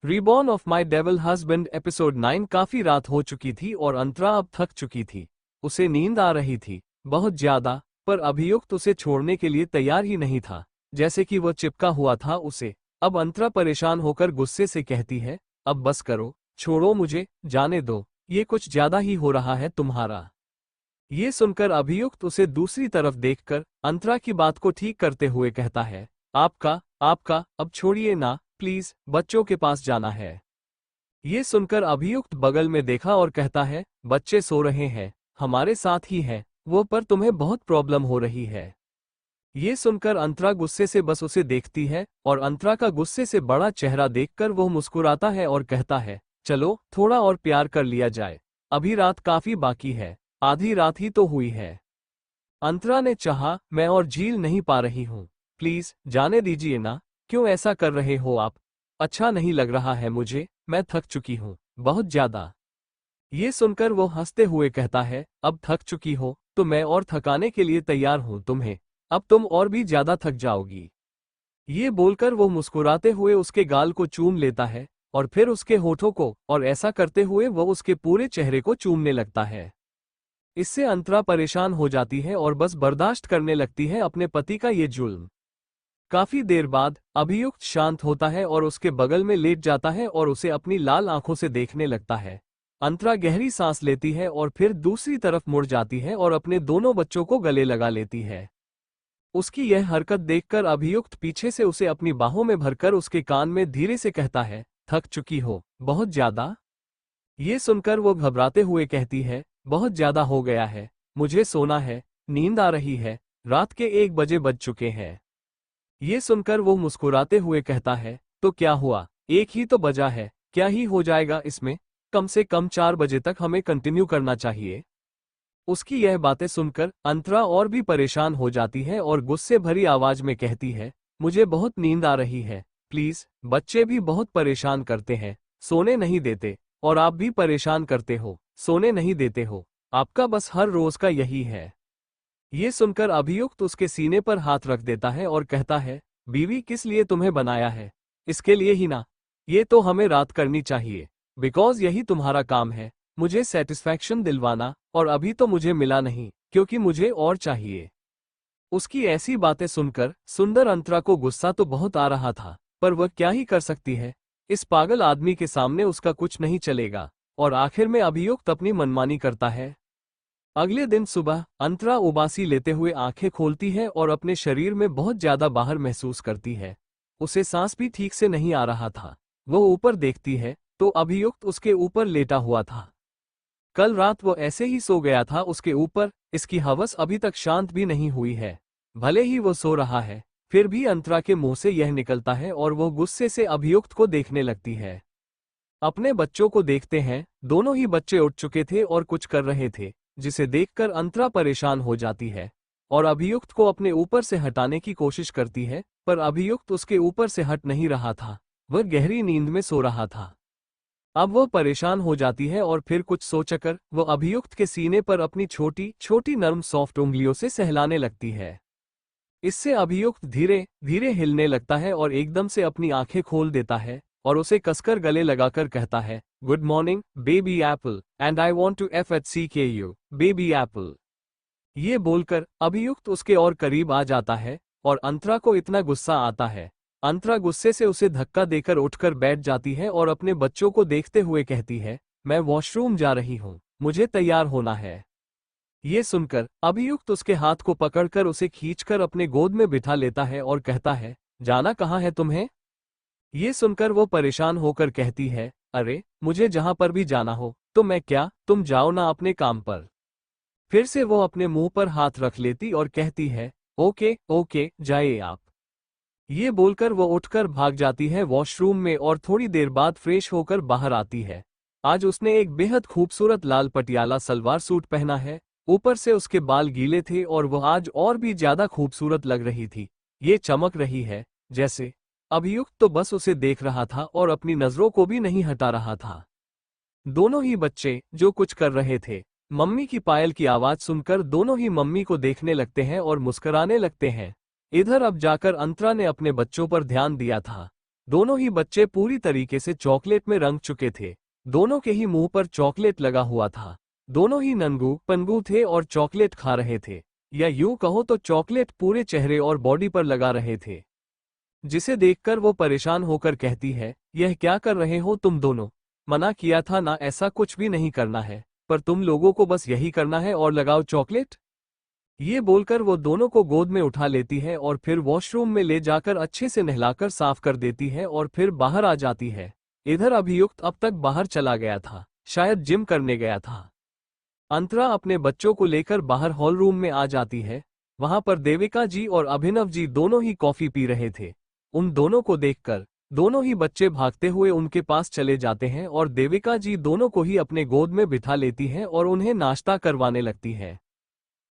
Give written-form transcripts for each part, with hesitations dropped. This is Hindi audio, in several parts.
Reborn of my devil husband episode 9। काफी रात हो चुकी थी और अंतरा अब थक चुकी थी। उसे नींद आ रही थी, बहुत ज्यादा, पर अभियुक्त उसे छोड़ने के लिए तैयार ही नहीं था, जैसे कि वह चिपका हुआ था उसे। अब अंतरा परेशान होकर गुस्से से कहती है, अब बस करो, छोड़ो मुझे, जाने दो, ये कुछ ज्यादा ही हो रहा है तुम्हारा। ये सुनकर अभियुक्त उसे दूसरी तरफ देखकर अंतरा की बात को ठीक करते हुए कहता है, आपका आपका अब छोड़िए ना प्लीज, बच्चों के पास जाना है। ये सुनकर अभियुक्त बगल में देखा और कहता है, बच्चे सो रहे हैं, हमारे साथ ही हैं वो, पर तुम्हें बहुत प्रॉब्लम हो रही है। ये सुनकर अंतरा गुस्से से बस उसे देखती है और अंतरा का गुस्से से बड़ा चेहरा देखकर वो मुस्कुराता है और कहता है, चलो थोड़ा और प्यार कर लिया जाए, अभी रात काफी बाकी है, आधी रात ही तो हुई है। अंतरा ने चाहा, मैं और झील नहीं पा रही हूँ, प्लीज जाने दीजिए ना, क्यों ऐसा कर रहे हो आप? अच्छा नहीं लग रहा है मुझे, मैं थक चुकी हूँ, बहुत ज्यादा। ये सुनकर वो हंसते हुए कहता है, अब थक चुकी हो तो मैं और थकाने के लिए तैयार हूँ तुम्हें, अब तुम और भी ज्यादा थक जाओगी। ये बोलकर वो मुस्कुराते हुए उसके गाल को चूम लेता है और फिर उसके होठों को, और ऐसा करते हुए वो उसके पूरे चेहरे को चूमने लगता है। इससे अंतरा परेशान हो जाती है और बस बर्दाश्त करने लगती है अपने पति का ये जुल्म। काफी देर बाद अभियुक्त शांत होता है और उसके बगल में लेट जाता है और उसे अपनी लाल आंखों से देखने लगता है। अंतरा गहरी सांस लेती है और फिर दूसरी तरफ मुड़ जाती है और अपने दोनों बच्चों को गले लगा लेती है। उसकी यह हरकत देखकर अभियुक्त पीछे से उसे अपनी बाहों में भरकर उसके कान में धीरे से कहता है, थक चुकी हो बहुत ज्यादा? ये सुनकर वो घबराते हुए कहती है, बहुत ज्यादा हो गया है, मुझे सोना है, नींद आ रही है, रात के 1 बजे बज चुके हैं। ये सुनकर वो मुस्कुराते हुए कहता है, तो क्या हुआ, एक ही तो बजा है, क्या ही हो जाएगा इसमें, कम से कम 4 बजे तक हमें कंटिन्यू करना चाहिए। उसकी यह बातें सुनकर अंतरा और भी परेशान हो जाती है और गुस्से भरी आवाज में कहती है, मुझे बहुत नींद आ रही है, प्लीज, बच्चे भी बहुत परेशान करते हैं, सोने नहीं देते, और आप भी परेशान करते हो, सोने नहीं देते हो, आपका बस हर रोज का यही है। ये सुनकर अभियुक्त उसके सीने पर हाथ रख देता है और कहता है, बीवी किस लिए तुम्हें बनाया है, इसके लिए ही ना, ये तो हमें रात करनी चाहिए, बिकॉज यही तुम्हारा काम है, मुझे सेटिस्फैक्शन दिलवाना, और अभी तो मुझे मिला नहीं, क्योंकि मुझे और चाहिए। उसकी ऐसी बातें सुनकर सुंदर अंतरा को गुस्सा तो बहुत आ रहा था, पर वह क्या ही कर सकती है, इस पागल आदमी के सामने उसका कुछ नहीं चलेगा, और आखिर में अभियुक्त अपनी मनमानी करता है। अगले दिन सुबह अंतरा उबासी लेते हुए आंखें खोलती है और अपने शरीर में बहुत ज्यादा बाहर महसूस करती है। उसे सांस भी ठीक से नहीं आ रहा था। वो ऊपर देखती है तो अभियुक्त उसके ऊपर लेटा हुआ था। कल रात वो ऐसे ही सो गया था उसके ऊपर, इसकी हवस अभी तक शांत भी नहीं हुई है। भले ही वो सो रहा है, फिर भी अंतरा के मुंह से यह निकलता है और वो गुस्से से अभियुक्त को देखने लगती है। अपने बच्चों को देखते हैं, दोनों ही बच्चे उठ चुके थे और कुछ कर रहे थे, जिसे देखकर अंतरा परेशान हो जाती है और अभियुक्त को अपने ऊपर से हटाने की कोशिश करती है, पर अभियुक्त उसके ऊपर से हट नहीं रहा था, वह गहरी नींद में सो रहा था। अब वह परेशान हो जाती है और फिर कुछ सोचकर वो अभियुक्त के सीने पर अपनी छोटी छोटी नर्म सॉफ्ट उंगलियों से सहलाने लगती है। इससे अभियुक्त धीरे धीरे हिलने लगता है और एकदम से अपनी आंखें खोल देता है और उसे कसकर गले लगाकर कहता है, good morning baby apple, and I want to FHCK you baby apple. ये बोलकर अभियुक्त उसके और करीब आ जाता है और अंतरा को इतना गुस्सा आता है। अंतरा गुस्से से उसे धक्का देकर उठकर बैठ जाती है और अपने बच्चों को देखते हुए कहती है, मैं वॉशरूम जा रही हूँ, मुझे तैयार होना है। ये सुनकर अभियुक्त उसके हाथ को पकड़कर उसे खींचकर अपने गोद में बिठा लेता है और कहता है, जाना कहाँ है तुम्हें? ये सुनकर वो परेशान होकर कहती है, अरे मुझे जहां पर भी जाना हो तो मैं क्या, तुम जाओ ना अपने काम पर। फिर से वो अपने मुंह पर हाथ रख लेती और कहती है, ओके ओके जाइए आप। ये बोलकर वो उठकर भाग जाती है वॉशरूम में और थोड़ी देर बाद फ्रेश होकर बाहर आती है। आज उसने एक बेहद खूबसूरत लाल पटियाला सलवार सूट पहना है, ऊपर से उसके बाल गीले थे और वह आज और भी ज्यादा खूबसूरत लग रही थी। ये चमक रही है जैसे। अभियुक्त तो बस उसे देख रहा था और अपनी नजरों को भी नहीं हटा रहा था। दोनों ही बच्चे जो कुछ कर रहे थे, मम्मी की पायल की आवाज सुनकर दोनों ही मम्मी को देखने लगते हैं और मुस्कुराने लगते हैं। इधर अब जाकर अंतरा ने अपने बच्चों पर ध्यान दिया था। दोनों ही बच्चे पूरी तरीके से चॉकलेट में रंग चुके थे। दोनों के ही मुंह पर चॉकलेट लगा हुआ था। दोनों ही नंगू पंगू थे और चॉकलेट खा रहे थे, या यूं कहो तो चॉकलेट पूरे चेहरे और बॉडी पर लगा रहे थे। जिसे देखकर वो परेशान होकर कहती है, यह क्या कर रहे हो तुम दोनों? मना किया था ना, ऐसा कुछ भी नहीं करना है, पर तुम लोगों को बस यही करना है और लगाओ चॉकलेट। ये बोलकर वो दोनों को गोद में उठा लेती है और फिर वॉशरूम में ले जाकर अच्छे से नहलाकर साफ कर देती है और फिर बाहर आ जाती है। इधर अभियुक्त अब तक बाहर चला गया था, शायद जिम करने गया था। अंतरा अपने बच्चों को लेकर बाहर हॉल रूम में आ जाती है। वहां पर देविका जी और अभिनव जी दोनों ही कॉफी पी रहे थे। उन दोनों को देखकर दोनों ही बच्चे भागते हुए उनके पास चले जाते हैं और देविका जी दोनों को ही अपने गोद में बिठा लेती हैं और उन्हें नाश्ता करवाने लगती है।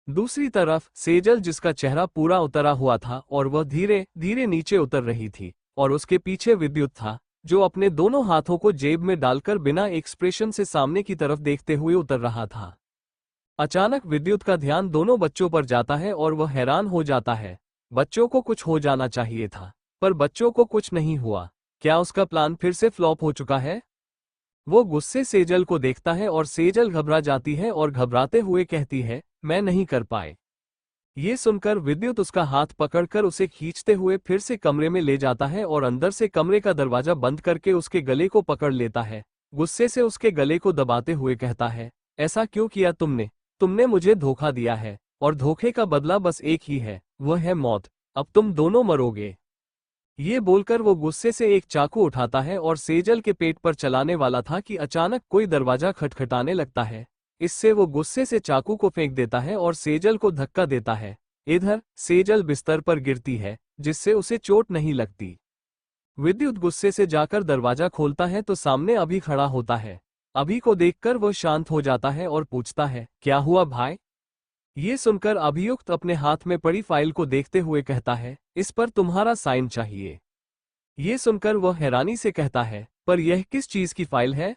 दूसरी तरफ सेजल, जिसका चेहरा पूरा उतरा हुआ था और वह धीरे धीरे नीचे उतर रही थी, और उसके पीछे विद्युत था, जो अपने दोनों हाथों को जेब में डालकर बिना एक्सप्रेशन से सामने की तरफ देखते हुए उतर रहा था। अचानक विद्युत का ध्यान दोनों बच्चों पर जाता है और वह हैरान हो जाता है। बच्चों को कुछ हो जाना चाहिए था, पर बच्चों को कुछ नहीं हुआ। क्या उसका प्लान फिर से फ्लॉप हो चुका है? वो गुस्से सेजल को देखता है और सेजल घबरा जाती है और घबराते हुए कहती है, मैं नहीं कर पाए। ये सुनकर विद्युत उसका हाथ पकड़कर उसे खींचते हुए फिर से कमरे में ले जाता है और अंदर से कमरे का दरवाजा बंद करके उसके गले को पकड़ लेता है। गुस्से से उसके गले को दबाते हुए कहता है, ऐसा क्यों किया तुमने? तुमने मुझे धोखा दिया है, और धोखे का बदला बस एक ही है, वह है मौत। अब तुम दोनों मरोगे। ये बोलकर वो गुस्से से एक चाकू उठाता है और सेजल के पेट पर चलाने वाला था कि अचानक कोई दरवाजा खटखटाने लगता है। इससे वो गुस्से से चाकू को फेंक देता है और सेजल को धक्का देता है। इधर सेजल बिस्तर पर गिरती है, जिससे उसे चोट नहीं लगती। विद्युत गुस्से से जाकर दरवाजा खोलता है तो सामने अभी खड़ा होता है। अभी को देखकर वो शांत हो जाता है और पूछता है, क्या हुआ भाई? ये सुनकर अभियुक्त अपने हाथ में पड़ी फाइल को देखते हुए कहता है, इस पर तुम्हारा साइन चाहिए। ये सुनकर वह हैरानी से कहता है, पर यह किस चीज की फाइल है?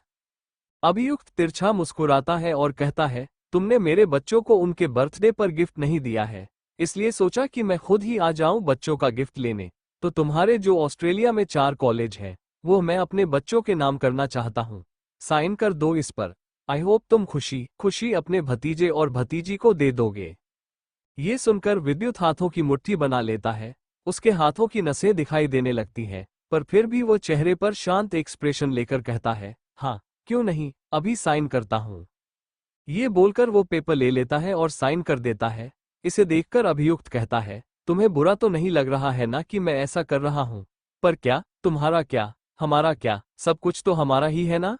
अभियुक्त तिरछा मुस्कुराता है और कहता है, तुमने मेरे बच्चों को उनके बर्थडे पर गिफ्ट नहीं दिया है, इसलिए सोचा कि मैं खुद ही आ जाऊं बच्चों का गिफ्ट लेने। तो तुम्हारे जो ऑस्ट्रेलिया में 4 कॉलेज हैं, वो मैं अपने बच्चों के नाम करना चाहता हूं। साइन कर दो इस पर। आई होप तुम खुशी खुशी अपने भतीजे और भतीजी को दे दोगे। ये सुनकर विद्युत हाथों की मुट्ठी बना लेता है। उसके हाथों की नसें दिखाई देने लगती हैं, पर फिर भी वो चेहरे पर शांत एक्सप्रेशन लेकर कहता है, हाँ क्यों नहीं, अभी साइन करता हूं। ये बोलकर वो पेपर ले लेता है और साइन कर देता है। इसे देखकर अभियुक्त कहता है, तुम्हें बुरा तो नहीं लग रहा है ना कि मैं ऐसा कर रहा हूं? पर क्या, तुम्हारा क्या, हमारा क्या, सब कुछ तो हमारा ही है ना?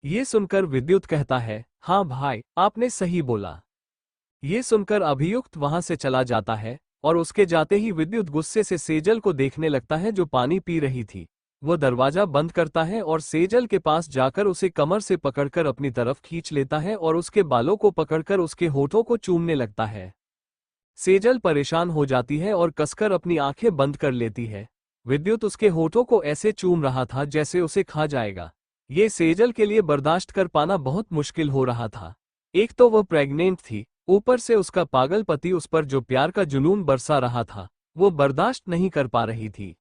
ये सुनकर विद्युत कहता है, हाँ भाई, आपने सही बोला। ये सुनकर अभियुक्त वहां से चला जाता है, और उसके जाते ही विद्युत गुस्से से सेजल को देखने लगता है जो पानी पी रही थी। वो दरवाजा बंद करता है और सेजल के पास जाकर उसे कमर से पकड़कर अपनी तरफ खींच लेता है और उसके बालों को पकड़कर उसके होठों को चूमने लगता है। सेजल परेशान हो जाती है और कसकर अपनी आंखें बंद कर लेती है। विद्युत उसके होठों को ऐसे चूम रहा था जैसे उसे खा जाएगा। ये सेजल के लिए बर्दाश्त कर पाना बहुत मुश्किल हो रहा था। एक तो वह प्रेग्नेंट थी, ऊपर से उसका पागल पति उस पर जो प्यार का जुनून बरसा रहा था, वो बर्दाश्त नहीं कर पा रही थी।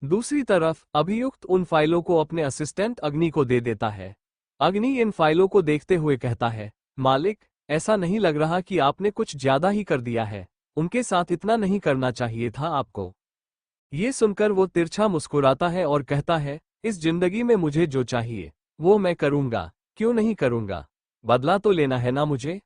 दूसरी तरफ अभियुक्त उन फाइलों को अपने असिस्टेंट अग्नि को दे देता है। अग्नि इन फाइलों को देखते हुए कहता है, मालिक, ऐसा नहीं लग रहा कि आपने कुछ ज्यादा ही कर दिया है? उनके साथ इतना नहीं करना चाहिए था आपको। ये सुनकर वो तिरछा मुस्कुराता है और कहता है, इस जिंदगी में मुझे जो चाहिए वो मैं करूंगा, क्यों नहीं करूंगा? बदला तो लेना है ना मुझे।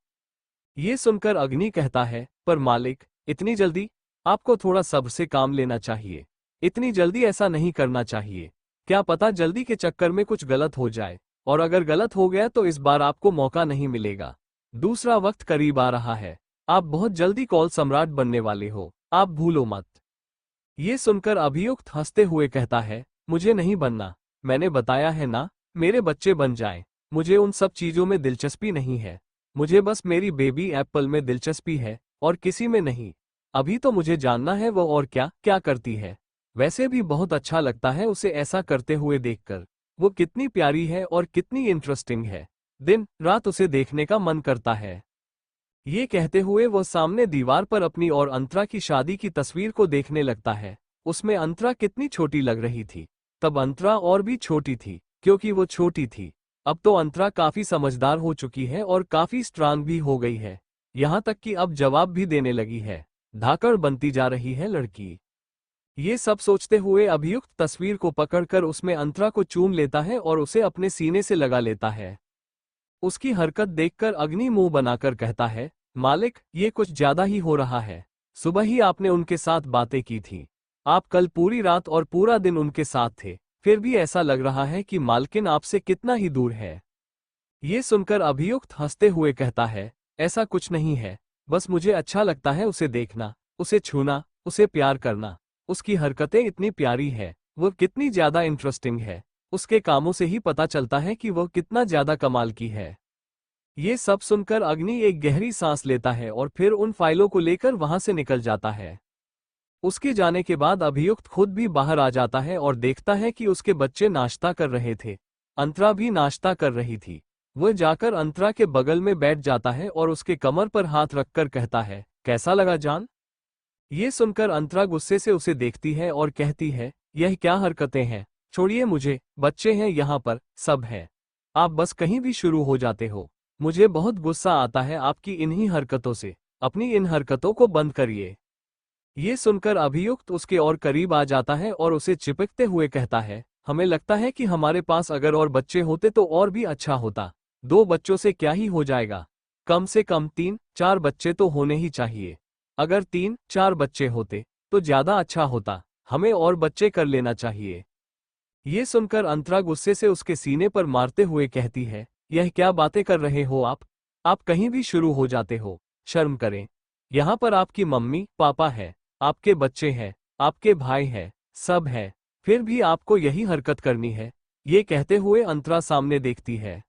ये सुनकर अग्नि कहता है, पर मालिक, इतनी जल्दी? आपको थोड़ा सब्र से काम लेना चाहिए। इतनी जल्दी ऐसा नहीं करना चाहिए। क्या पता जल्दी के चक्कर में कुछ गलत हो जाए, और अगर गलत हो गया तो इस बार आपको मौका नहीं मिलेगा। दूसरा वक्त करीब आ रहा है। आप बहुत जल्दी कॉल सम्राट बनने वाले हो, आप भूलो मत। ये सुनकर अभियुक्त हंसते हुए कहता है, मुझे नहीं बनना। मैंने बताया है ना, मेरे बच्चे बन जाएं। मुझे उन सब चीजों में दिलचस्पी नहीं है। मुझे बस मेरी बेबी एप्पल में दिलचस्पी है, और किसी में नहीं। अभी तो मुझे जानना है वो और क्या क्या करती है। वैसे भी बहुत अच्छा लगता है उसे ऐसा करते हुए देखकर। वो कितनी प्यारी है और कितनी इंटरेस्टिंग है। दिन रात उसे देखने का मन करता है। ये कहते हुए वो सामने दीवार पर अपनी और अंतरा की शादी की तस्वीर को देखने लगता है। उसमें अंतरा कितनी छोटी लग रही थी। तब अंतरा और भी छोटी थी, क्योंकि वो छोटी थी। अब तो अंतरा काफी समझदार हो चुकी है और काफी स्ट्रांग भी हो गई है, यहाँ तक कि अब जवाब भी देने लगी है। धाकड़ बनती जा रही है लड़की। ये सब सोचते हुए अभियुक्त तस्वीर को पकड़कर उसमें अंतरा को चूम लेता है और उसे अपने सीने से लगा लेता है। उसकी हरकत देखकर अग्नि मुंह बनाकर कहता है, मालिक, ये कुछ ज्यादा ही हो रहा है। सुबह ही आपने उनके साथ बातें की थी। आप कल पूरी रात और पूरा दिन उनके साथ थे, फिर भी ऐसा लग रहा है कि मालकिन आपसे कितना ही दूर है। ये सुनकर अभियुक्त हंसते हुए कहता है, ऐसा कुछ नहीं है, बस मुझे अच्छा लगता है उसे देखना, उसे छूना, उसे प्यार करना। उसकी हरकतें इतनी प्यारी है, वो कितनी ज्यादा इंटरेस्टिंग है। उसके कामों से ही पता चलता है कि वह कितना ज्यादा कमाल की है। ये सब सुनकर अग्नि एक गहरी सांस लेता है और फिर उन फाइलों को लेकर वहां से निकल जाता है। उसके जाने के बाद अभियुक्त खुद भी बाहर आ जाता है और देखता है कि उसके बच्चे नाश्ता कर रहे थे। अंतरा भी नाश्ता कर रही थी। वह जाकर अंतरा के बगल में बैठ जाता है और उसके कमर पर हाथ रखकर कहता है, कैसा लगा जान? ये सुनकर अंतरा गुस्से से उसे देखती है और कहती है, यह क्या हरकतें हैं? छोड़िए मुझे, बच्चे हैं यहाँ पर, सब है। आप बस कहीं भी शुरू हो जाते हो। मुझे बहुत गुस्सा आता है आपकी इन्हीं हरकतों से। अपनी इन हरकतों को बंद करिए। ये सुनकर अभियुक्त उसके और करीब आ जाता है और उसे चिपकते हुए कहता है, हमें लगता है कि हमारे पास अगर और बच्चे होते तो और भी अच्छा होता। 2 बच्चों से क्या ही हो जाएगा, कम से कम 3-4 बच्चे तो होने ही चाहिए। अगर 3-4 बच्चे होते तो ज्यादा अच्छा होता। हमें और बच्चे कर लेना चाहिए। ये सुनकर अंतरा गुस्से से उसके सीने पर मारते हुए कहती है, यह क्या बातें कर रहे हो आप? आप कहीं भी शुरू हो जाते हो। शर्म करें। यहाँ पर आपकी मम्मी पापा है, आपके बच्चे हैं, आपके भाई है, सब है, फिर भी आपको यही हरकत करनी है। ये कहते हुए अंतरा सामने देखती है।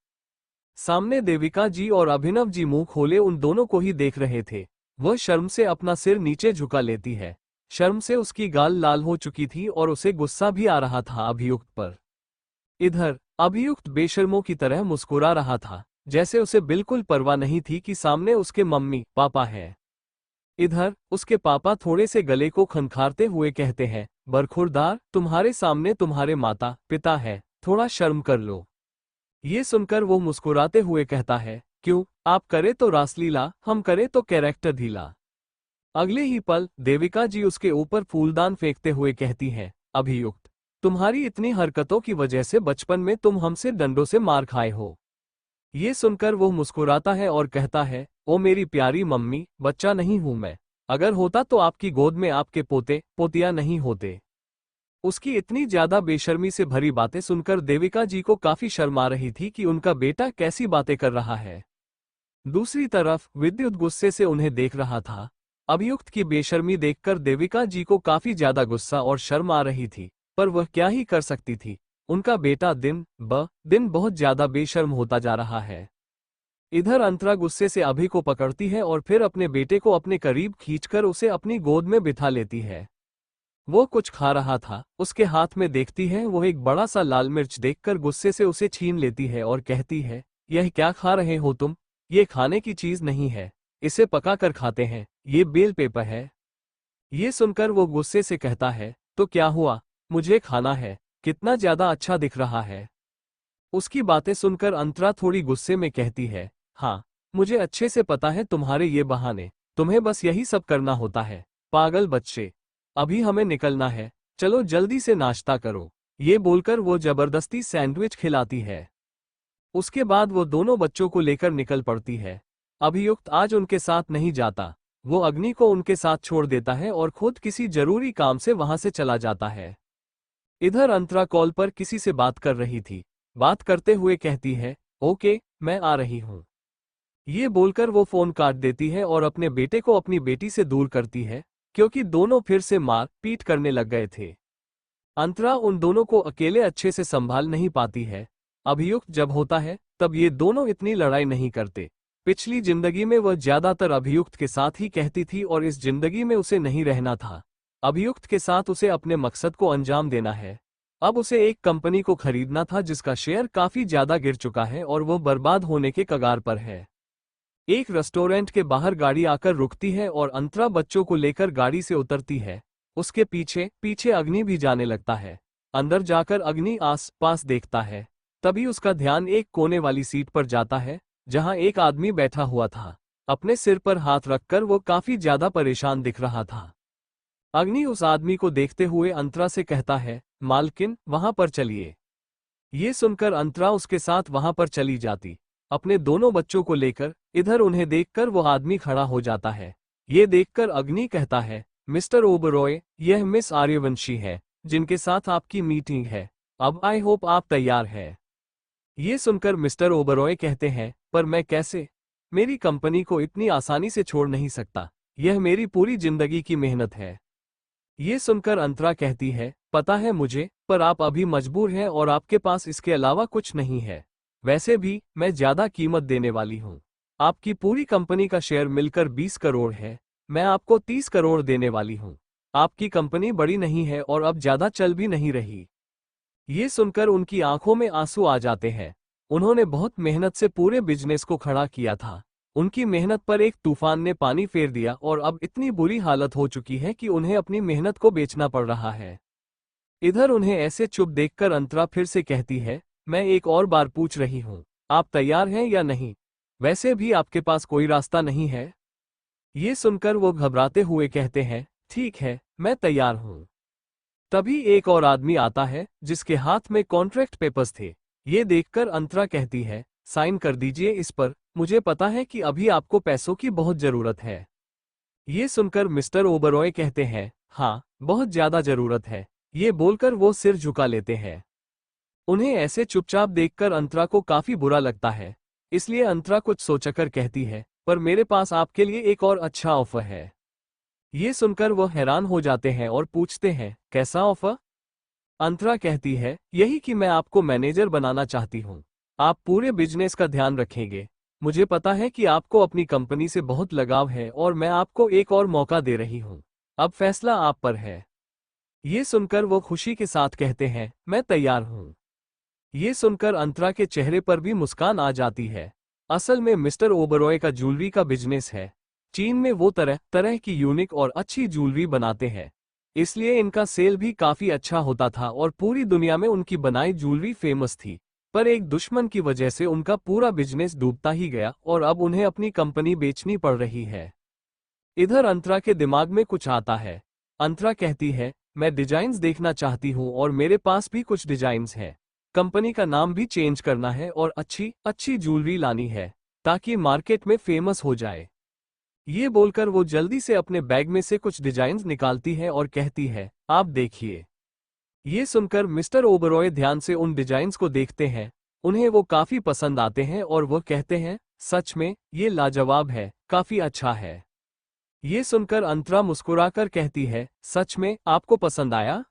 सामने देविका जी और अभिनव जी मुंह खोले उन दोनों को ही देख रहे थे। वह शर्म से अपना सिर नीचे झुका लेती है। शर्म से उसकी गाल लाल हो चुकी थी और उसे गुस्सा भी आ रहा था अभियुक्त पर। इधर अभियुक्त बेशर्मों की तरह मुस्कुरा रहा था, जैसे उसे बिल्कुल परवाह नहीं थी कि सामने उसके मम्मी पापा है। इधर उसके पापा थोड़े से गले को खनखारते हुए कहते हैं, बरखुरदार, तुम्हारे सामने तुम्हारे माता पिता है, थोड़ा शर्म कर लो। ये सुनकर वो मुस्कुराते हुए कहता है, क्यों, आप करे तो रासलीला, हम करे तो कैरेक्टर ढीला। अगले ही पल देविका जी उसके ऊपर फूलदान फेंकते हुए कहती हैं, अभियुक्त, तुम्हारी इतनी हरकतों की वजह से बचपन में तुम हमसे डंडों से मार खाए हो। ये सुनकर वो मुस्कुराता है और कहता है, ओ मेरी प्यारी मम्मी, बच्चा नहीं हूं मैं। अगर होता तो आपकी गोद में आपके पोते पोतियां नहीं होते। उसकी इतनी ज्यादा बेशर्मी से भरी बातें सुनकर देविका जी को काफी शर्म आ रही थी कि उनका बेटा कैसी बातें कर रहा है। दूसरी तरफ विद्युत गुस्से से उन्हें देख रहा था। अभियुक्त की बेशर्मी देखकर देविका जी को काफी ज्यादा गुस्सा और शर्म आ रही थी, पर वह क्या ही कर सकती थी। उनका बेटा दिन ब दिन बहुत ज्यादा बेशर्म होता जा रहा है। इधर अंतरा गुस्से से अभि को पकड़ती है और फिर अपने बेटे को अपने करीब खींचकर उसे अपनी गोद में बिठा लेती है। वो कुछ खा रहा था, उसके हाथ में देखती है वो एक बड़ा सा लाल मिर्च देखकर गुस्से से उसे छीन लेती है और कहती है, यह क्या खा रहे हो तुम? ये खाने की चीज नहीं है, इसे पका कर खाते हैं, ये बेल पेपर है। ये सुनकर वो गुस्से से कहता है, तो क्या हुआ, मुझे खाना है, कितना ज्यादा अच्छा दिख रहा है। उसकी बातें सुनकर अंतरा थोड़ी गुस्से में कहती है, हाँ, मुझे अच्छे से पता है तुम्हारे ये बहाने, तुम्हें बस यही सब करना होता है, पागल बच्चे। अभी हमें निकलना है, चलो जल्दी से नाश्ता करो। ये बोलकर वो जबरदस्ती सैंडविच खिलाती है। उसके बाद वो दोनों बच्चों को लेकर निकल पड़ती है। अभियुक्त आज उनके साथ नहीं जाता। वो अग्नि को उनके साथ छोड़ देता है और खुद किसी जरूरी काम से वहां से चला जाता है। इधर अंतरा कॉल पर किसी से बात कर रही थी। बात करते हुए कहती है, ओके, मैं आ रही हूँ। ये बोलकर वो फोन काट देती है और अपने बेटे को अपनी बेटी से दूर करती है, क्योंकि दोनों फिर से मार पीट करने लग गए थे। अंतरा उन दोनों को अकेले अच्छे से संभाल नहीं पाती है। अभियुक्त जब होता है तब ये दोनों इतनी लड़ाई नहीं करते। पिछली जिंदगी में वह ज्यादातर अभियुक्त के साथ ही कहती थी और इस जिंदगी में उसे नहीं रहना था। अभियुक्त के साथ उसे अपने मकसद को अंजाम देना है। अब उसे एक कंपनी को खरीदना था जिसका शेयर काफी ज्यादा गिर चुका है और वो बर्बाद होने के कगार पर है। एक रेस्टोरेंट के बाहर गाड़ी आकर रुकती है और अंतरा बच्चों को लेकर गाड़ी से उतरती है। उसके पीछे पीछे अग्नि भी जाने लगता है। अंदर जाकर अग्नि आस पास देखता है। तभी उसका ध्यान एक कोने वाली सीट पर जाता है जहां एक आदमी बैठा हुआ था। अपने सिर पर हाथ रखकर वो काफी ज्यादा परेशान दिख रहा था। अग्नि उस आदमी को देखते हुए अंतरा से कहता है, मालकिन वहां पर चलिए। ये सुनकर अंतरा उसके साथ वहां पर चली जाती। अपने दोनों बच्चों को लेकर इधर उन्हें देखकर वो आदमी खड़ा हो जाता है। ये देखकर अग्नि कहता है, मिस्टर ओबरॉय, यह मिस आर्यवंशी है जिनके साथ आपकी मीटिंग है। अब आई होप आप तैयार है। ये सुनकर मिस्टर ओबरॉय कहते हैं, पर मैं कैसे? मेरी कंपनी को इतनी आसानी से छोड़ नहीं सकता। यह मेरी पूरी जिंदगी की मेहनत है। ये सुनकर अंतरा कहती है, पता है मुझे, पर आप अभी मजबूर हैं और आपके पास इसके अलावा कुछ नहीं है। वैसे भी मैं ज्यादा कीमत देने वाली हूँ। आपकी पूरी कंपनी का शेयर मिलकर 20 करोड़ है। मैं आपको 30 करोड़ देने वाली हूँ। आपकी कंपनी बड़ी नहीं है और अब ज्यादा चल भी नहीं रही। ये सुनकर उनकी आंखों में आंसू आ जाते हैं। उन्होंने बहुत मेहनत से पूरे बिजनेस को खड़ा किया था। उनकी मेहनत पर एक तूफान ने पानी फेर दिया और अब इतनी बुरी हालत हो चुकी है कि उन्हें अपनी मेहनत को बेचना पड़ रहा है। इधर उन्हें ऐसे चुप देखकर अंतरा फिर से कहती है, मैं एक और बार पूछ रही हूँ, आप तैयार हैं या नहीं? वैसे भी आपके पास कोई रास्ता नहीं है। ये सुनकर वो घबराते हुए कहते हैं, ठीक है, मैं तैयार हूँ। तभी एक और आदमी आता है जिसके हाथ में कॉन्ट्रैक्ट पेपर्स थे। ये देखकर अंतरा कहती है, साइन कर दीजिए इस पर। मुझे पता है कि अभी आपको पैसों की बहुत जरूरत है। ये सुनकर मिस्टर ओबरॉय कहते हैं, हाँ, बहुत ज्यादा जरूरत है। ये बोलकर वो सिर झुका लेते हैं। उन्हें ऐसे चुपचाप देखकर अंतरा को काफी बुरा लगता है। इसलिए अंतरा कुछ सोचकर कहती है, पर मेरे पास आपके लिए एक और अच्छा ऑफर है। ये सुनकर वो हैरान हो जाते हैं और पूछते हैं, कैसा ऑफर? अंतरा कहती है, यही कि मैं आपको मैनेजर बनाना चाहती हूँ। आप पूरे बिजनेस का ध्यान रखेंगे। मुझे पता है कि आपको अपनी कंपनी से बहुत लगाव है और मैं आपको एक और मौका दे रही हूँ। अब फैसला आप पर है। ये सुनकर वो खुशी के साथ कहते हैं, मैं तैयार हूँ। ये सुनकर अंतरा के चेहरे पर भी मुस्कान आ जाती है। असल में मिस्टर ओबरॉय का ज्वेलरी का बिजनेस है। चीन में वो तरह तरह की यूनिक और अच्छी ज्वेलरी बनाते हैं। इसलिए इनका सेल भी काफी अच्छा होता था और पूरी दुनिया में उनकी बनाई ज्वेलरी फेमस थी। पर एक दुश्मन की वजह से उनका पूरा बिजनेस डूबता ही गया और अब उन्हें अपनी कंपनी बेचनी पड़ रही है। इधर अंतरा के दिमाग में कुछ आता है। अंतरा कहती है, मैं डिजाइन्स देखना चाहती हूँ और मेरे पास भी कुछ डिजाइन्स हैं। कंपनी का नाम भी चेंज करना है और अच्छी अच्छी ज्वेलरी लानी है ताकि मार्केट में फेमस हो जाए। ये बोलकर वो जल्दी से अपने बैग में से कुछ डिजाइन्स निकालती है और कहती है, आप देखिए। ये सुनकर मिस्टर ओबरॉय ध्यान से उन डिजाइन्स को देखते हैं। उन्हें वो काफी पसंद आते हैं और वो कहते हैं, सच में ये लाजवाब है, काफी अच्छा है। ये सुनकर अंतरा मुस्कुराकर कहती है, सच में आपको पसंद आया?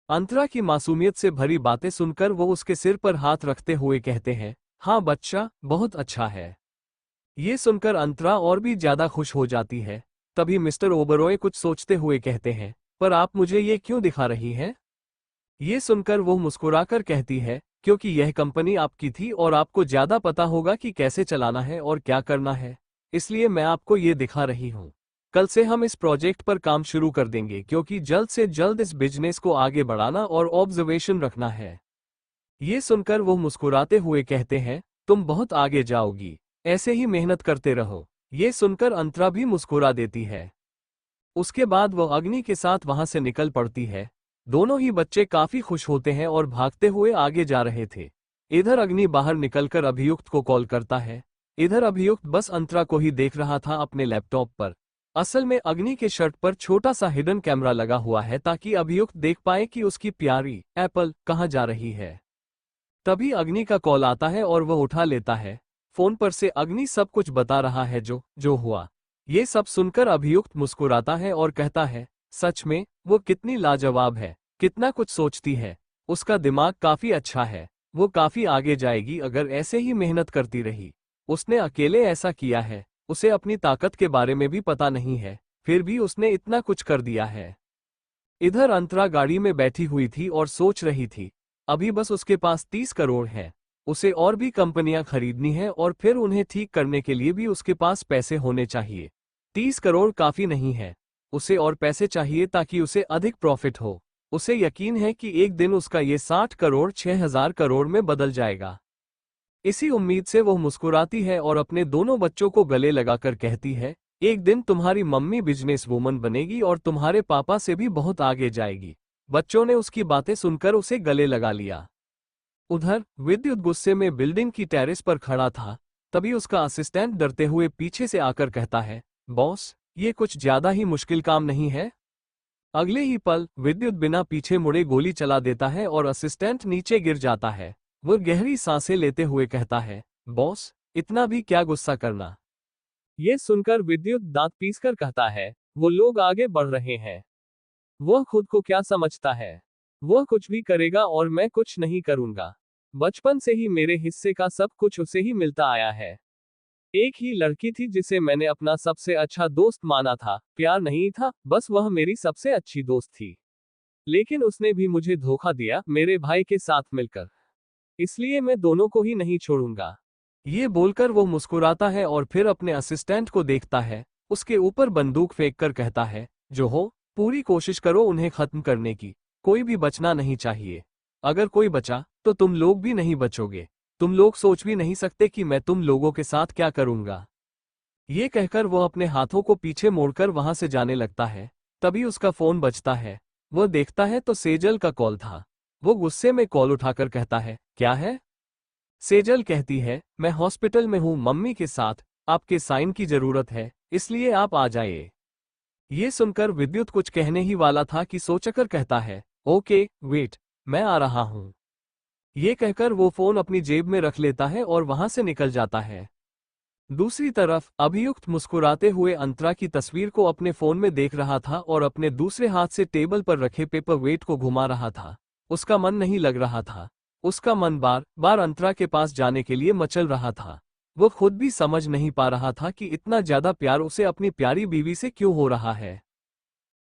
अंतरा की मासूमियत से भरी बातें सुनकर वो उसके सिर पर हाथ रखते हुए कहते हैं, हाँ बच्चा, बहुत अच्छा है। ये सुनकर अंतरा और भी ज्यादा खुश हो जाती है। तभी मिस्टर ओबरॉय कुछ सोचते हुए कहते हैं, पर आप मुझे ये क्यों दिखा रही हैं? ये सुनकर वो मुस्कुराकर कहती है, क्योंकि यह कंपनी आपकी थी और आपको ज्यादा पता होगा कि कैसे चलाना है और क्या करना है। इसलिए मैं आपको ये दिखा रही हूँ। कल से हम इस प्रोजेक्ट पर काम शुरू कर देंगे क्योंकि जल्द से जल्द इस बिजनेस को आगे बढ़ाना और ऑब्जर्वेशन रखना है। ये सुनकर वो मुस्कुराते हुए कहते हैं, तुम बहुत आगे जाओगी, ऐसे ही मेहनत करते रहो। ये सुनकर अंतरा भी मुस्कुरा देती है। उसके बाद वो अग्नि के साथ वहां से निकल पड़ती है। दोनों ही बच्चे काफी खुश होते हैं और भागते हुए आगे जा रहे थे। इधर अग्नि बाहर निकलकर अभियुक्त को कॉल करता है। इधर अभियुक्त बस अंतरा को ही देख रहा था अपने लैपटॉप पर। असल में अग्नि के शर्ट पर छोटा सा हिडन कैमरा लगा हुआ है ताकि अभियुक्त देख पाए कि उसकी प्यारी एप्पल कहाँ जा रही है। तभी अग्नि का कॉल आता है और वह उठा लेता है। फोन पर से अग्नि सब कुछ बता रहा है जो हुआ। ये सब सुनकर अभियुक्त मुस्कुराता है और कहता है, सच में वो कितनी लाजवाब है, कितना कुछ सोचती है। उसका दिमाग काफी अच्छा है। वो काफी आगे जाएगी अगर ऐसे ही मेहनत करती रही। उसने अकेले ऐसा किया है, उसे अपनी ताकत के बारे में भी पता नहीं है, फिर भी उसने इतना कुछ कर दिया है। इधर अंतरा गाड़ी में बैठी हुई थी और सोच रही थी, अभी बस उसके पास 30 करोड़ है। उसे और भी कंपनियां खरीदनी है और फिर उन्हें ठीक करने के लिए भी उसके पास पैसे होने चाहिए। 30 करोड़ काफी नहीं है। उसे और पैसे चाहिए ताकि उसे अधिक प्रॉफिट हो। उसे यकीन है कि एक दिन उसका ये 60 करोड़ 6,000 करोड़ में बदल जाएगा। इसी उम्मीद से वो मुस्कुराती है और अपने दोनों बच्चों को गले लगाकर कहती है, एक दिन तुम्हारी मम्मी बिजनेस वूमन बनेगी और तुम्हारे पापा से भी बहुत आगे जाएगी। बच्चों ने उसकी बातें सुनकर उसे गले लगा लिया। उधर विद्युत गुस्से में बिल्डिंग की टेरेस पर खड़ा था। तभी उसका असिस्टेंट डरते हुए पीछे से आकर कहता है, बॉस, ये कुछ ज्यादा ही मुश्किल काम नहीं है? अगले ही पल विद्युत बिना पीछे मुड़े गोली चला देता है और असिस्टेंट नीचे गिर जाता है। वो गहरी सांसें लेते हुए कहता है, बॉस, इतना भी क्या गुस्सा करना। ये सुनकर विद्युत दांत पीसकर कहता है, वो लोग आगे बढ़ रहे हैं। वह खुद को क्या समझता है? वह कुछ भी करेगा और मैं कुछ नहीं करूंगा। बचपन से ही मेरे हिस्से का सब कुछ उसे ही मिलता आया है। एक ही लड़की थी जिसे मैंने अपना सबसे अच्छा दोस्त माना था। प्यार नहीं था, बस वह मेरी सबसे अच्छी दोस्त थी। लेकिन उसने भी मुझे धोखा दिया, मेरे भाई के साथ मिलकर। इसलिए मैं दोनों को ही नहीं छोड़ूंगा। ये बोलकर वो मुस्कुराता है और फिर अपने असिस्टेंट को देखता है। उसके ऊपर बंदूक फेंक कर कहता है, जो हो, पूरी कोशिश करो उन्हें खत्म करने की। कोई भी बचना नहीं चाहिए। अगर कोई बचा तो तुम लोग भी नहीं बचोगे। तुम लोग सोच भी नहीं सकते कि मैं तुम लोगों के साथ क्या करूंगा। ये कहकर वो अपने हाथों को पीछे मोड़कर वहां से जाने लगता है। तभी उसका फोन बजता है। वह देखता है तो सेजल का कॉल था। वो गुस्से में कॉल उठाकर कहता है, क्या है? सेजल कहती है, मैं हॉस्पिटल में हूं मम्मी के साथ, आपके साइन की जरूरत है, इसलिए आप आ जाइए। ये सुनकर विद्युत कुछ कहने ही वाला था कि सोचकर कहता है, ओके वेट, मैं आ रहा हूं। ये कहकर वो फोन अपनी जेब में रख लेता है और वहां से निकल जाता है। दूसरी तरफ अभियुक्त मुस्कुराते हुए अंतरा की तस्वीर को अपने फोन में देख रहा था और अपने दूसरे हाथ से टेबल पर रखे पेपर वेट को घुमा रहा था। उसका मन नहीं लग रहा था। उसका मन बार बार अंतरा के पास जाने के लिए मचल रहा था। वो खुद भी समझ नहीं पा रहा था कि इतना ज्यादा प्यार उसे अपनी प्यारी बीवी से क्यों हो रहा है।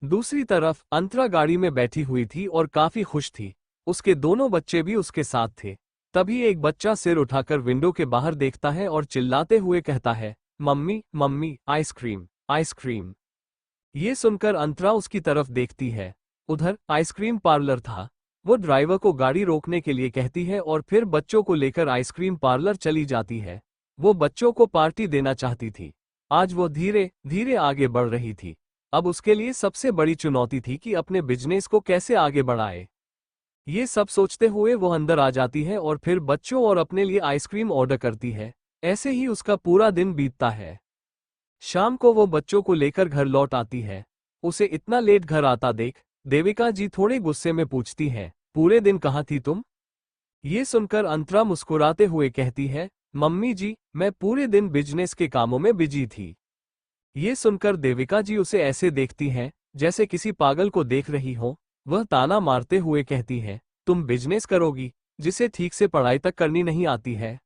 दूसरी तरफ अंतरा गाड़ी में बैठी हुई थी और काफी खुश थी। उसके दोनों बच्चे भी उसके साथ थे। तभी एक बच्चा सिर उठाकर विंडो के बाहर देखता है और चिल्लाते हुए कहता है, मम्मी मम्मी, आइसक्रीम आइसक्रीम। ये सुनकर अंतरा उसकी तरफ देखती है। उधर आइसक्रीम पार्लर था। वो ड्राइवर को गाड़ी रोकने के लिए कहती है और फिर बच्चों को लेकर आइसक्रीम पार्लर चली जाती है। वो बच्चों को पार्टी देना चाहती थी। आज वो धीरे धीरे आगे बढ़ रही थी। अब उसके लिए सबसे बड़ी चुनौती थी कि अपने बिजनेस को कैसे आगे बढ़ाए। ये सब सोचते हुए वो अंदर आ जाती है और फिर बच्चों और अपने लिए आइसक्रीम ऑर्डर करती है। ऐसे ही उसका पूरा दिन बीतता है। शाम को वो बच्चों को लेकर घर लौट आती है। उसे इतना लेट घर आता देख देविका जी थोड़े गुस्से में पूछती है, पूरे दिन कहाँ थी तुम? ये सुनकर अंतरा मुस्कुराते हुए कहती है, मम्मी जी, मैं पूरे दिन बिजनेस के कामों में बिजी थी। ये सुनकर देविका जी उसे ऐसे देखती हैं जैसे किसी पागल को देख रही हो। वह ताना मारते हुए कहती है, तुम बिजनेस करोगी जिसे ठीक से पढ़ाई तक करनी नहीं आती है?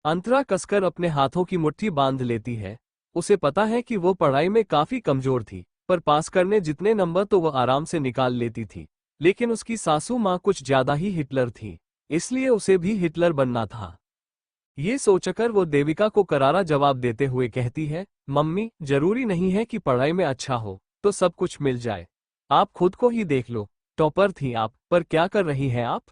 अंतरा कसकर अपने हाथों की मुट्ठी बांध लेती है। उसे पता है कि वो पढ़ाई में काफी कमजोर थी, पर पास करने जितने नंबर तो वह आराम से निकाल लेती थी। लेकिन उसकी सासू माँ कुछ ज्यादा ही हिटलर थी, इसलिए उसे भी हिटलर बनना था। ये सोचकर वो देविका को करारा जवाब देते हुए कहती है, मम्मी, जरूरी नहीं है कि पढ़ाई में अच्छा हो तो सब कुछ मिल जाए। आप खुद को ही देख लो, टॉपर थी आप, पर क्या कर रही हैं आप?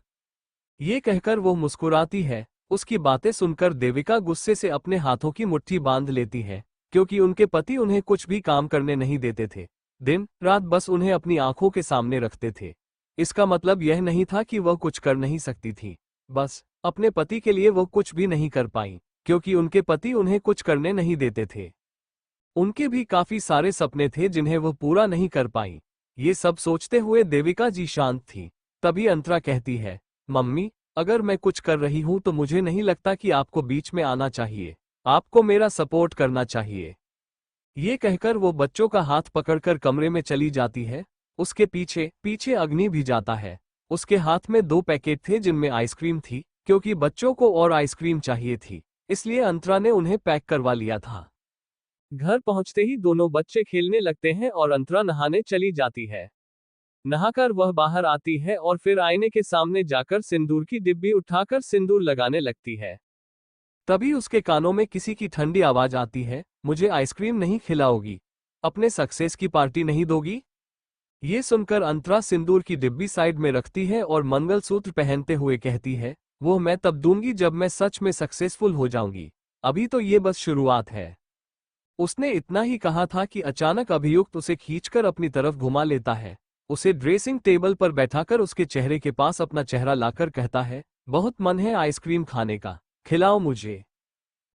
ये कहकर वो मुस्कुराती है। उसकी बातें सुनकर देविका गुस्से से अपने हाथों की मुट्ठी बांध लेती है, क्योंकि उनके पति उन्हें कुछ भी काम करने नहीं देते थे। दिन रात बस उन्हें अपनी आंखों के सामने रखते थे। इसका मतलब यह नहीं था कि वह कुछ कर नहीं सकती थी, बस अपने पति के लिए वो कुछ भी नहीं कर पाई, क्योंकि उनके पति उन्हें कुछ करने नहीं देते थे। उनके भी काफी सारे सपने थे जिन्हें वो पूरा नहीं कर पाई। ये सब सोचते हुए देविका जी शांत थी। तभी अंतरा कहती है, मम्मी, अगर मैं कुछ कर रही हूं तो मुझे नहीं लगता कि आपको बीच में आना चाहिए। आपको मेरा सपोर्ट करना चाहिए। ये कहकर वो बच्चों का हाथ पकड़कर कमरे में चली जाती है। उसके पीछे पीछे अग्नि भी जाता है। उसके हाथ में 2 पैकेट थे जिनमें आइसक्रीम थी, क्योंकि बच्चों को और आइसक्रीम चाहिए थी, इसलिए अंतरा ने उन्हें पैक करवा लिया था। घर पहुंचते ही दोनों बच्चे खेलने लगते हैं और अंतरा नहाने चली जाती है। नहाकर वह बाहर आती है और फिर आईने के सामने जाकर सिंदूर की डिब्बी उठाकर सिंदूर लगाने लगती है। तभी उसके कानों में किसी की ठंडी आवाज आती है, मुझे आइसक्रीम नहीं खिलाओगी? अपने सक्सेस की पार्टी नहीं दोगी? ये सुनकर अंतरा सिंदूर की डिब्बी साइड में रखती है और मंगलसूत्र पहनते हुए कहती है, वो मैं तब दूंगी जब मैं सच में सक्सेसफुल हो जाऊंगी, अभी तो ये बस शुरुआत है। उसने इतना ही कहा था कि अचानक अभियुक्त उसे खींचकर अपनी तरफ घुमा लेता है, उसे ड्रेसिंग टेबल पर बैठाकर उसके चेहरे के पास अपना चेहरा लाकर कहता है, बहुत मन है आइसक्रीम खाने का, खिलाओ मुझे।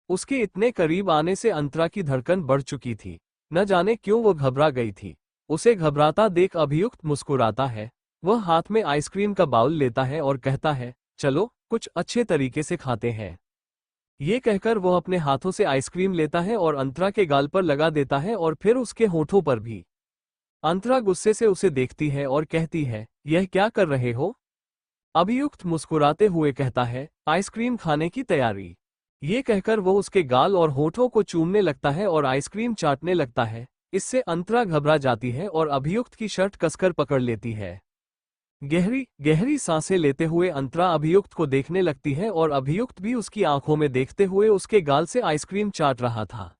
उसके इतने करीब आने से अंतरा की धड़कन बढ़ चुकी थी। न जाने क्यों वो घबरा गई थी। उसे घबराता देख अभियुक्त मुस्कुराता है। वह हाथ में आइसक्रीम का बाउल लेता है और कहता है, चलो कुछ अच्छे तरीके से खाते हैं। ये कहकर वह अपने हाथों से आइसक्रीम लेता है और अंतरा के गाल पर लगा देता है और फिर उसके होठों पर भी। अंतरा गुस्से से उसे देखती है और कहती है, यह क्या कर रहे हो? अभियुक्त मुस्कुराते हुए कहता है, आइसक्रीम खाने की तैयारी। ये कहकर वो उसके गाल और होठों को चूमने लगता है और आइसक्रीम चाटने लगता है। इससे अंतरा घबरा जाती है और अभियुक्त की शर्ट कसकर पकड़ लेती है। गहरी गहरी सांसें लेते हुए अंतरा अभियुक्त को देखने लगती है और अभियुक्त भी उसकी आंखों में देखते हुए उसके गाल से आइसक्रीम चाट रहा था।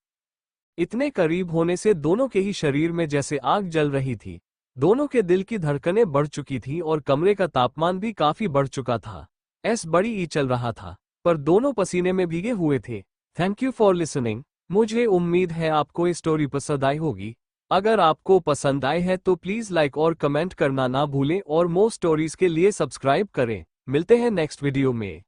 इतने करीब होने से दोनों के ही शरीर में जैसे आग जल रही थी। दोनों के दिल की धड़कनें बढ़ चुकी थी और कमरे का तापमान भी काफी बढ़ चुका था। बड़ी ई चल रहा था, पर दोनों पसीने में भीगे हुए थे। Thank you for listening. मुझे उम्मीद है आपको ये स्टोरी पसंद आई होगी। अगर आपको पसंद आए है तो प्लीज लाइक और कमेंट करना ना भूलें और मोर स्टोरीज के लिए सब्सक्राइब करें। मिलते हैं नेक्स्ट वीडियो में।